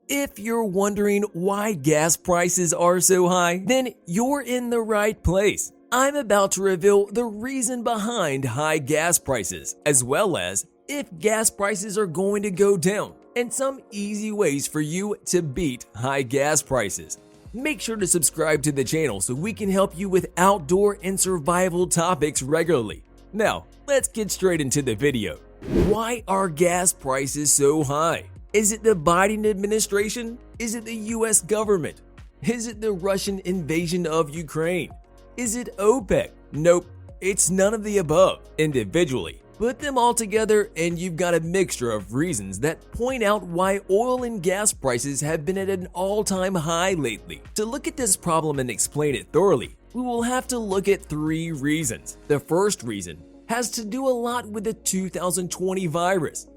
If you're wondering why gas prices are so high, then you're in the right place. I'm about to reveal the reason behind high gas prices, as well as if gas prices are going to go down, and some easy ways for you to beat high gas prices. Make sure to subscribe to the channel so we can help you with outdoor and survival topics regularly. Now, let's get straight into the video. Why are gas prices so high? Is it the Biden administration? Is it the US government? Is it the Russian invasion of Ukraine? Is it OPEC? Nope, it's none of the above. Individually, put them all together and you've got a mixture of reasons that point out why oil and gas prices have been at an all-time high lately. To look at this problem and explain it thoroughly, we will have to look at three reasons. The first reason has to do a lot with the 2020 virus.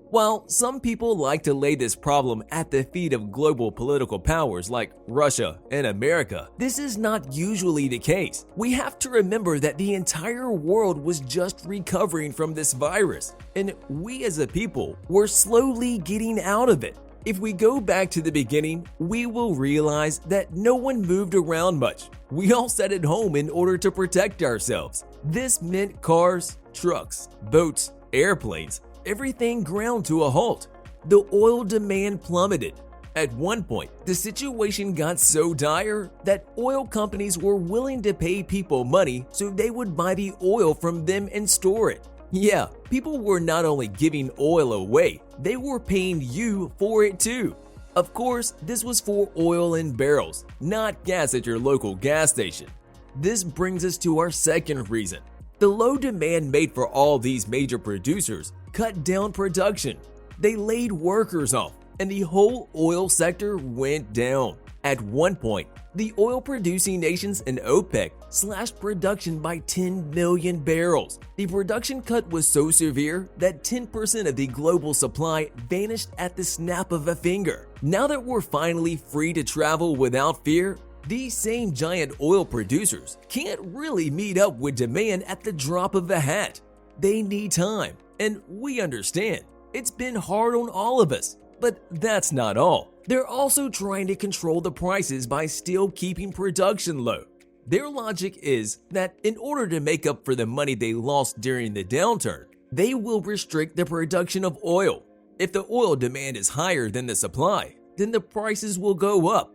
While some people like to lay this problem at the feet of global political powers like Russia and America, this is not usually the case. We have to remember that the entire world was just recovering from this virus, and we as a people were slowly getting out of it. If we go back to the beginning, we will realize that no one moved around much. We all sat at home in order to protect ourselves. This meant cars, trucks, boats, airplanes, everything ground to a halt. The oil demand plummeted. At one point, the situation got so dire that oil companies were willing to pay people money so they would buy the oil from them and store it. Yeah, people were not only giving oil away, they were paying you for it too. Of course, this was for oil in barrels, not gas at your local gas station. This brings us to our second reason. The low demand made for all these major producers cut down production. They laid workers off, and the whole oil sector went down. At one point, the oil-producing nations and OPEC slashed production by 10 million barrels. The production cut was so severe that 10% of the global supply vanished at the snap of a finger. Now that we're finally free to travel without fear, these same giant oil producers can't really meet up with demand at the drop of a hat. They need time, and we understand. It's been hard on all of us, but that's not all. They're also trying to control the prices by still keeping production low. Their logic is that in order to make up for the money they lost during the downturn, they will restrict the production of oil. If the oil demand is higher than the supply, then the prices will go up.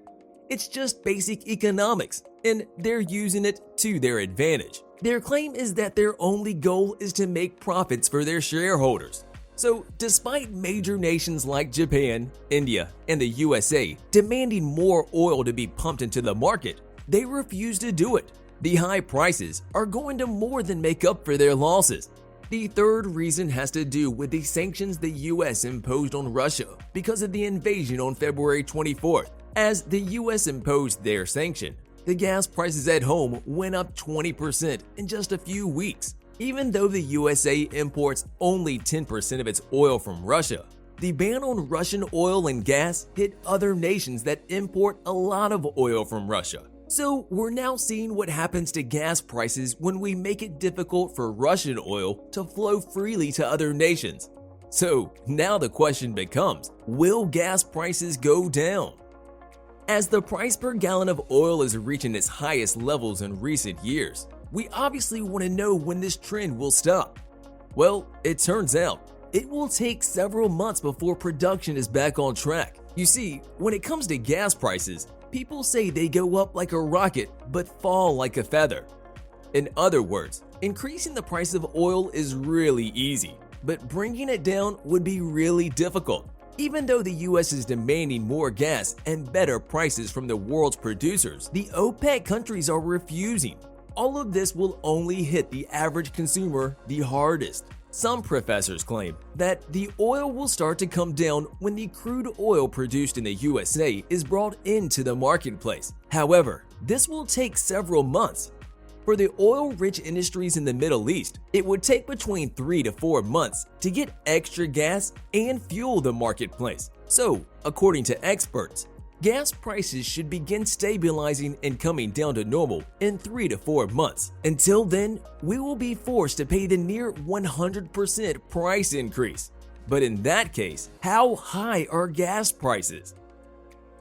It's just basic economics, and they're using it to their advantage. Their claim is that their only goal is to make profits for their shareholders. So, despite major nations like Japan, India, and the USA demanding more oil to be pumped into the market, they refuse to do it. The high prices are going to more than make up for their losses. The third reason has to do with the sanctions the US imposed on Russia because of the invasion on February 24th. As the US imposed their sanction, the gas prices at home went up 20% in just a few weeks. Even though the USA imports only 10% of its oil from Russia, the ban on Russian oil and gas hit other nations that import a lot of oil from Russia. So we're now seeing what happens to gas prices when we make it difficult for Russian oil to flow freely to other nations. So now the question becomes, will gas prices go down? As the price per gallon of oil is reaching its highest levels in recent years, we obviously want to know when this trend will stop. Well, it turns out it will take several months before production is back on track. You see, when it comes to gas prices, people say they go up like a rocket but fall like a feather. In other words, increasing the price of oil is really easy, but bringing it down would be really difficult. Even though the US is demanding more gas and better prices from the world's producers, the OPEC countries are refusing. All of this will only hit the average consumer the hardest. Some professors claim that the oil will start to come down when the crude oil produced in the USA is brought into the marketplace. However, this will take several months. For the oil-rich industries in the Middle East, it would take between 3 to 4 months to get extra gas and fuel the marketplace. So, according to experts, gas prices should begin stabilizing and coming down to normal in 3 to 4 months. Until then, we will be forced to pay the near 100% price increase. But in that case, how high are gas prices?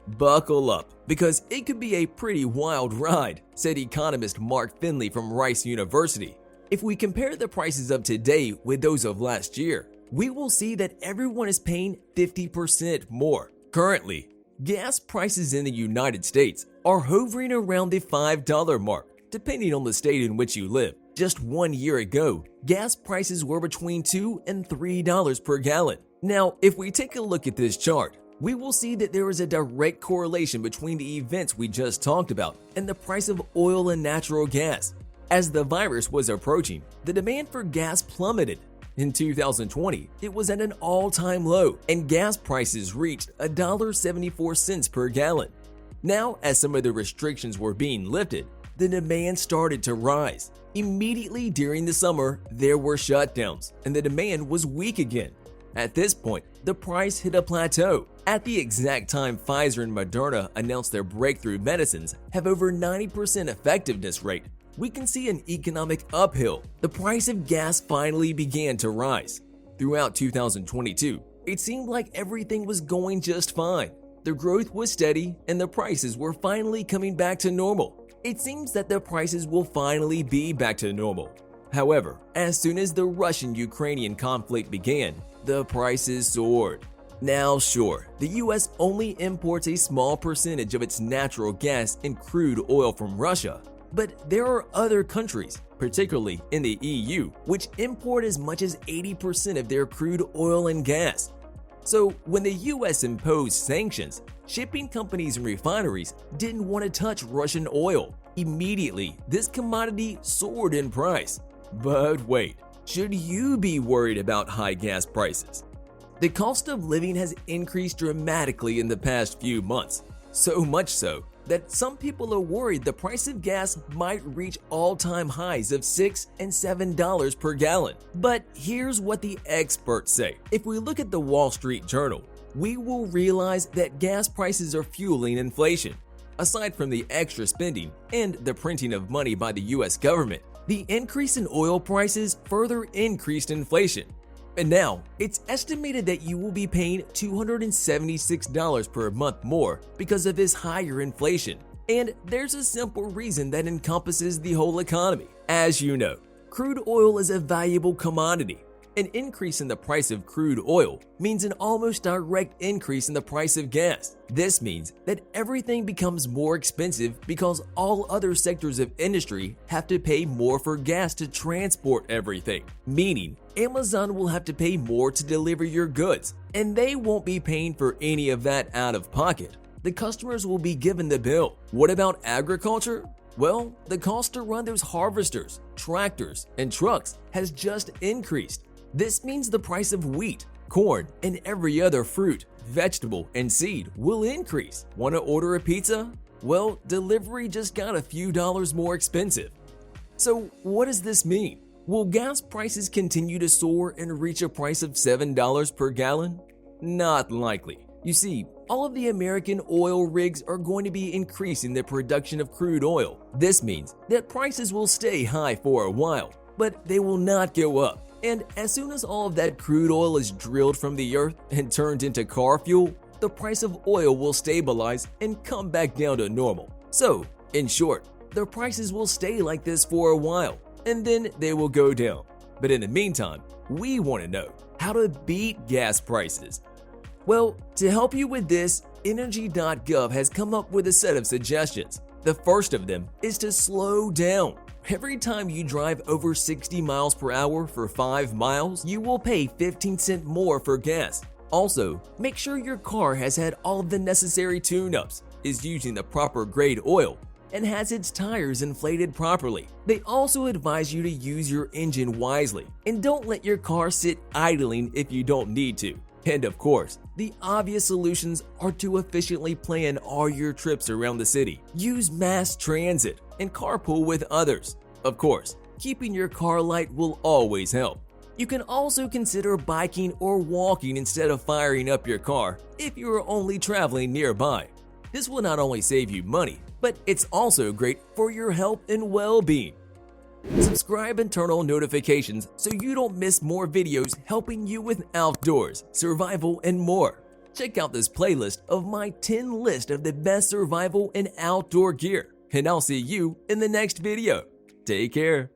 Buckle up, because it could be a pretty wild ride, said economist Mark Finley from Rice University. If we compare the prices of today with those of last year, we will see that everyone is paying 50% more. Currently, gas prices in the United States are hovering around the $5 mark, depending on the state in which you live. Just 1 year ago, gas prices were between $2 and $3 per gallon. Now, if we take a look at this chart, we will see that there is a direct correlation between the events we just talked about and the price of oil and natural gas. As the virus was approaching, the demand for gas plummeted. In 2020, it was at an all-time low, and gas prices reached $1.74 per gallon. Now, as some of the restrictions were being lifted, the demand started to rise. Immediately during the summer, there were shutdowns, and the demand was weak again. At this point, the price hit a plateau. At the exact time Pfizer and Moderna announced their breakthrough medicines have over 90% effectiveness rate, we can see an economic uphill. The price of gas finally began to rise. Throughout 2022, it seemed like everything was going just fine. The growth was steady, and the prices were finally coming back to normal. It seems that the prices will finally be back to normal. However, as soon as the Russian-Ukrainian conflict began, the prices soared. Now sure, the US only imports a small percentage of its natural gas and crude oil from Russia, but there are other countries, particularly in the EU, which import as much as 80% of their crude oil and gas. So when the US imposed sanctions, shipping companies and refineries didn't want to touch Russian oil. Immediately, this commodity soared in price. But wait, should you be worried about high gas prices? The cost of living has increased dramatically in the past few months, so much so that some people are worried the price of gas might reach all-time highs of $6 and $7 per gallon. But here's what the experts say. If we look at the Wall Street Journal, we will realize that gas prices are fueling inflation. Aside from the extra spending and the printing of money by the US government, the increase in oil prices further increased inflation. And now, it's estimated that you will be paying $276 per month more because of this higher inflation. And there's a simple reason that encompasses the whole economy. As you know, crude oil is a valuable commodity. An increase in the price of crude oil means an almost direct increase in the price of gas. This means that everything becomes more expensive because all other sectors of industry have to pay more for gas to transport everything. Meaning, Amazon will have to pay more to deliver your goods, and they won't be paying for any of that out of pocket. The customers will be given the bill. What about agriculture? Well, the cost to run those harvesters, tractors, and trucks has just increased. This means the price of wheat, corn, and every other fruit, vegetable, and seed will increase. Want to order a pizza? Well, delivery just got a few dollars more expensive. So what does this mean? Will gas prices continue to soar and reach a price of $7 per gallon? Not likely. You see, all of the American oil rigs are going to be increasing the production of crude oil. This means that prices will stay high for a while, but they will not go up. And as soon as all of that crude oil is drilled from the earth and turned into car fuel, the price of oil will stabilize and come back down to normal. So, in short, the prices will stay like this for a while, and then they will go down. But in the meantime, we want to know how to beat gas prices. Well, to help you with this, Energy.gov has come up with a set of suggestions. The first of them is to slow down. Every time you drive over 60 miles per hour for 5 miles, you will pay 15 cents more for gas. Also, make sure your car has had all of the necessary tune-ups, is using the proper grade oil, and has its tires inflated properly. They also advise you to use your engine wisely, and don't let your car sit idling if you don't need to. And of course, the obvious solutions are to efficiently plan all your trips around the city. Use mass transit and carpool with others. Of course, keeping your car light will always help. You can also consider biking or walking instead of firing up your car if you are only traveling nearby. This will not only save you money, but it's also great for your health and well-being. Subscribe and turn on notifications so you don't miss more videos helping you with outdoors, survival, and more. Check out this playlist of my 10 list of the best survival and outdoor gear, and I'll see you in the next video. Take care.